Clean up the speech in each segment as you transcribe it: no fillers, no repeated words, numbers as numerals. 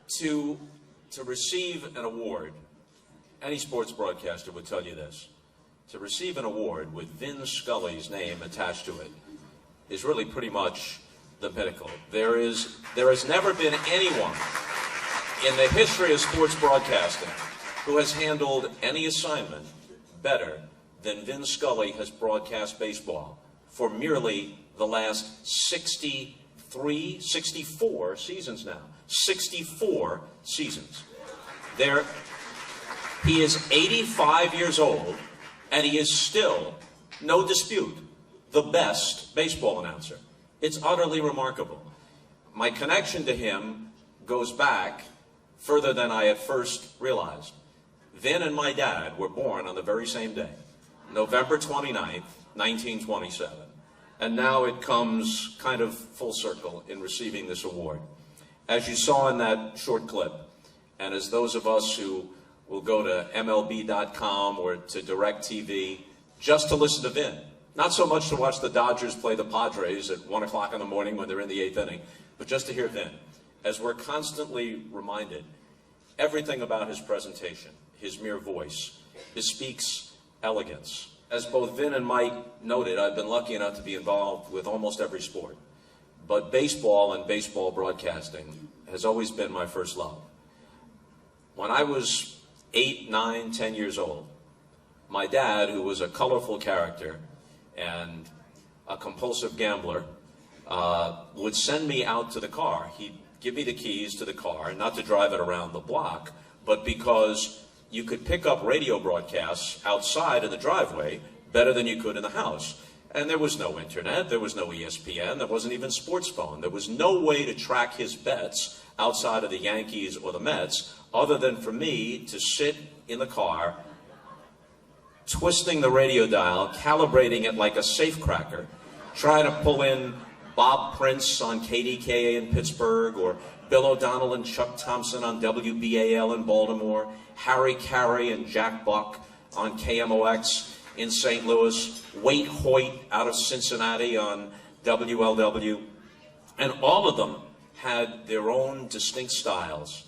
To receive an award, any sports broadcaster would tell you this, to receive an award with Vin Scully's name attached to it is really pretty much the pinnacle. There has never been anyone in the history of sports broadcasting who has handled any assignment better than Vin Scully has broadcast baseball for merely the last 64 seasons now. 64 seasons. He is 85 years old, and he is still, no dispute, the best baseball announcer. It's utterly remarkable. My connection to him goes back further than I at first realized. Vin and my dad were born on the very same day, November 29th, 1927. And now it comes kind of full circle in receiving this award. As you saw in that short clip, and as those of us who will go to MLB.com or to DirecTV just to listen to Vin, not so much to watch the Dodgers play the Padres at 1 o'clock in the morning when they're in the 8th inning, but just to hear Vin, as we're constantly reminded, everything about his presentation, his mere voice, speaks elegance. As both Vin and Mike noted, I've been lucky enough to be involved with almost every sport. But baseball and baseball broadcasting has always been my first love. When I was 8, 9, 10 years old, my dad, who was a colorful character and a compulsive gambler, would send me out to the car. He'd give me the keys to the car, not to drive it around the block, but because you could pick up radio broadcasts outside in the driveway better than you could in the house. And there was no internet, there was no ESPN, there wasn't even sports phone. There was no way to track his bets outside of the Yankees or the Mets, other than for me to sit in the car, twisting the radio dial, calibrating it like a safecracker, trying to pull in Bob Prince on KDKA in Pittsburgh, or Bill O'Donnell and Chuck Thompson on WBAL in Baltimore, Harry Carey and Jack Buck on KMOX in St. Louis, Wade Hoyt out of Cincinnati on WLW. And all of them had their own distinct styles.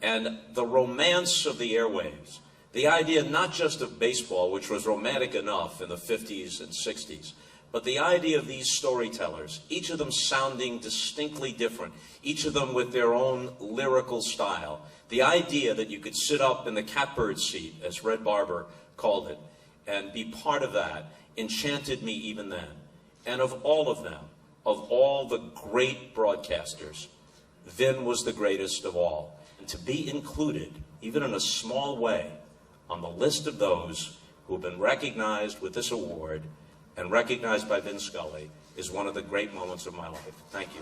And the romance of the airwaves, the idea not just of baseball, which was romantic enough in the 50s and 60s, but the idea of these storytellers, each of them sounding distinctly different, each of them with their own lyrical style. The idea that you could sit up in the catbird seat, as Red Barber called it, and be part of that enchanted me even then. And of all of them, of all the great broadcasters, Vin was the greatest of all. And to be included, even in a small way, on the list of those who have been recognized with this award and recognized by Vin Scully is one of the great moments of my life. Thank you.